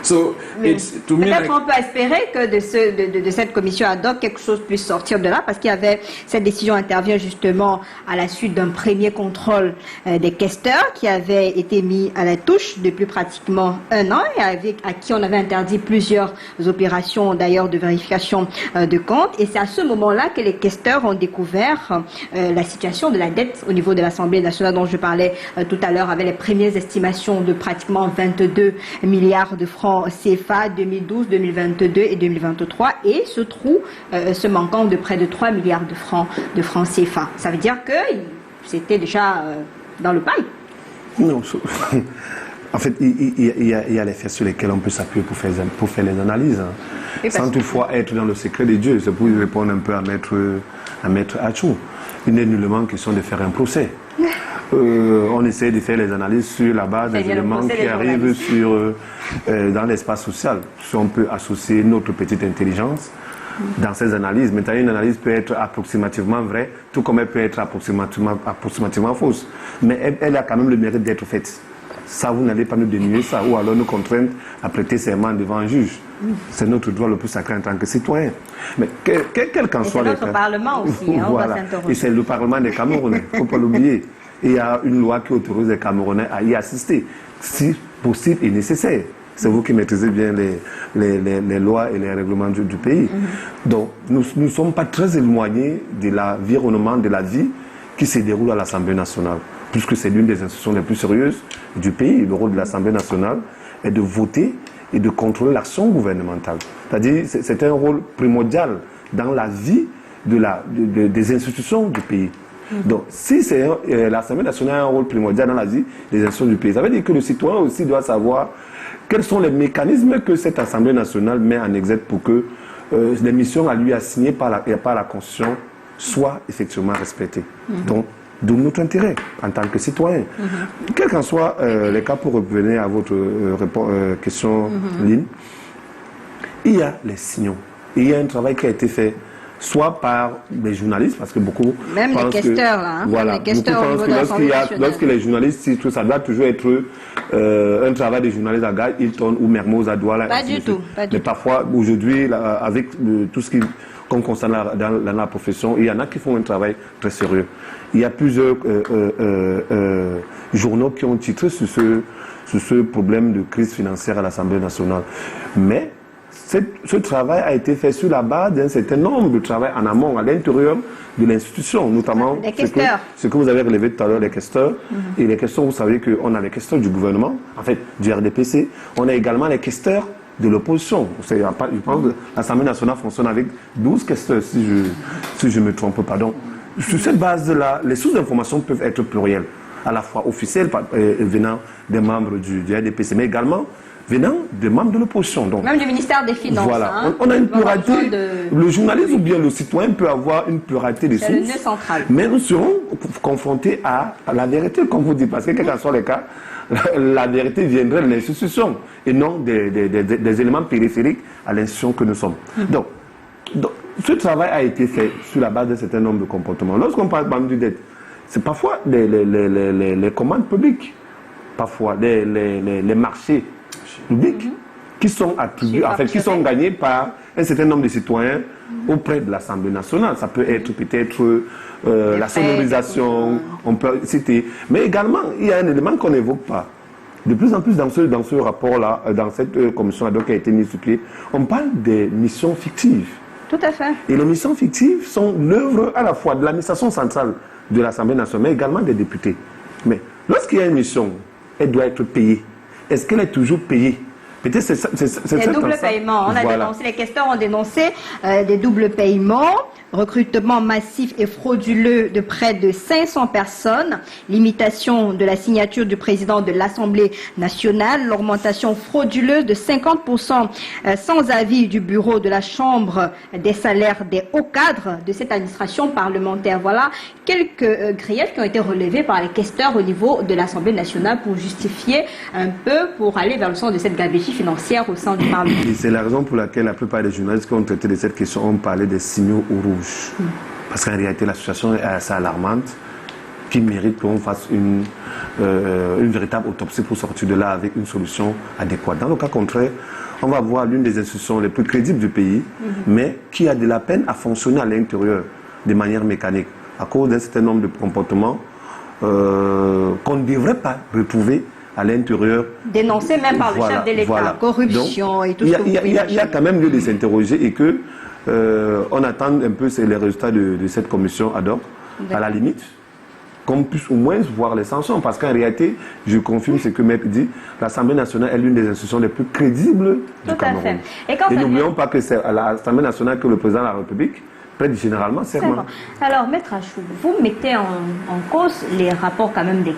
Peut-être on peut espérer que de cette commission ad hoc, quelque chose puisse sortir de là, parce qu'il y avait, cette décision intervient justement à la suite d'un premier contrôle des questeurs qui avait été mis à la touche depuis pratiquement un an et à qui on avait interdit plusieurs opérations d'ailleurs de vérification de comptes. Et c'est à ce moment-là que les questeurs ont découvert la situation de la dette au niveau de l'Assemblée nationale dont je parlais tout à l'heure, avec les premières estimations de pratiquement 22 milliards de francs CFA 2012, 2022 et 2023, et ce trou, ce manquant de près de 3 milliards de francs CFA. Ça veut dire que c'était déjà dans le paille. Non, en fait, il y a les faits sur lesquels on peut s'appuyer pour faire les analyses, hein, sans toutefois être dans le secret de Dieu. C'est pour répondre un peu à Maître Achou. Il n'est nullement question de faire un procès. On essaie de faire les analyses sur la base des éléments qui arrivent dans l'espace social. Si on peut associer notre petite intelligence dans ces analyses. Maintenant, une analyse peut être approximativement vraie, tout comme elle peut être approximativement fausse. Mais elle a quand même le mérite d'être faite. Ça, vous n'allez pas nous dénier ça, ou alors nous contraindre à prêter serment devant un juge. C'est notre droit le plus sacré en tant que citoyen. Mais quel qu'en soit le cas... C'est notre Parlement aussi, hein, voilà. On va s'interroger. Et c'est le Parlement des Camerounais, il ne faut pas l'oublier. Et il y a une loi qui autorise les Camerounais à y assister, si possible et nécessaire. C'est vous qui maîtrisez bien les lois et les règlements du pays. Donc, nous ne sommes pas très éloignés de l'environnement de la vie qui se déroule à l'Assemblée nationale, puisque c'est l'une des institutions les plus sérieuses du pays. Le rôle de l'Assemblée nationale est de voter et de contrôler l'action gouvernementale. C'est-à-dire, c'est un rôle primordial dans la vie des institutions du pays. Donc, si l'Assemblée nationale a un rôle primordial dans la vie des institutions du pays, ça veut dire que le citoyen aussi doit savoir quels sont les mécanismes que cette Assemblée nationale met en exergue pour que les missions à lui assignées par la Constitution soient effectivement respectées. Donc, d'où notre intérêt en tant que citoyen. Quel qu'en soit les cas, pour revenir à votre question, Lynn, il y a les signaux. Il y a un travail qui a été fait soit par les journalistes, parce que beaucoup même les questeurs, là, hein, voilà, les questeurs beaucoup pensent que lorsque les juristes citent, ça doit toujours être un travail des journalistes à Gare, Hilton ou Mermoz à Douala. Pas du tout. Mais parfois, aujourd'hui, avec tout ce qu'on constate dans la profession, il y en a qui font un travail très sérieux. Il y a plusieurs journaux qui ont titré sur ce problème de crise financière à l'Assemblée nationale. Mais ce travail a été fait sur la base d'un certain nombre de travail en amont, à l'intérieur de l'institution, notamment ce que vous avez relevé tout à l'heure, les questeurs. Et les questeurs, vous savez qu'on a les questeurs du gouvernement, en fait, du RDPC. On a également les questeurs de l'opposition. Je pense que l'Assemblée nationale fonctionne avec 12 questeurs, si je ne me trompe pas. Donc, sur cette base-là, les sources-informations peuvent être plurielles, à la fois officielles, venant des membres du RDPC, mais également venant des membres de l'opposition. Même du ministère des Finances. Voilà. Hein, on a une pluralité. Le journaliste ou bien le citoyen peut avoir une pluralité de sources. C'est le nœud central. Mais nous serons confrontés à la vérité, comme vous dites, parce que quel qu'en soit le cas, la vérité viendrait de l'institution et non des éléments périphériques à l'institution que nous sommes. Donc, ce travail a été fait sur la base d'un certain nombre de comportements. Lorsqu'on parle de dette, c'est parfois les commandes publiques, parfois les marchés publics qui sont attribués, en fait, qui sont gagnés par un certain nombre de citoyens auprès de l'Assemblée nationale. Ça peut être peut-être la sonorisation, on peut citer. Mais également, il y a un élément qu'on n'évoque pas. De plus en plus dans ce rapport-là, dans cette commission ad hoc qui a été mise sur pied, on parle des missions fictives. Tout à fait. Et les missions fictives sont l'œuvre à la fois de l'administration centrale de l'Assemblée nationale, mais également des députés. Mais lorsqu'il y a une mission, elle doit être payée. Est-ce qu'elle est toujours payée? Peut-être c'est double paiement. Les questeurs ont dénoncé des doubles paiements, recrutement massif et frauduleux de près de 500 personnes, limitation de la signature du président de l'Assemblée nationale, l'augmentation frauduleuse de 50% sans avis du bureau de la Chambre des salaires des hauts cadres de cette administration parlementaire. Voilà quelques griefs qui ont été relevés par les questeurs au niveau de l'Assemblée nationale pour justifier un peu, pour aller vers le sens de cette gabegie financière au sein du Parlement. Et c'est la raison pour laquelle la plupart des journalistes qui ont traité de cette question ont parlé des signaux rouges. Parce qu'en réalité, la situation est assez alarmante. qui méritent qu'on fasse une véritable autopsie pour sortir de là avec une solution adéquate. Dans le cas contraire, on va voir l'une des institutions les plus crédibles du pays, mais qui a de la peine à fonctionner à l'intérieur de manière mécanique, à cause d'un certain nombre de comportements qu'on ne devrait pas retrouver à l'intérieur. Dénoncé même par le chef de l'État, corruption. Donc, et tout ce que vous pouvez il y a quand même lieu de s'interroger et que on attend un peu les résultats de cette commission ad hoc, à la limite, qu'on puisse au moins voir les sanctions. Parce qu'en réalité, je confirme ce que Maître dit, l'Assemblée nationale est l'une des institutions les plus crédibles du Cameroun. Et n'oublions pas que c'est à l'Assemblée nationale que le président de la République prête généralement serment. Alors, Maître Achou, vous mettez en cause les rapports quand même des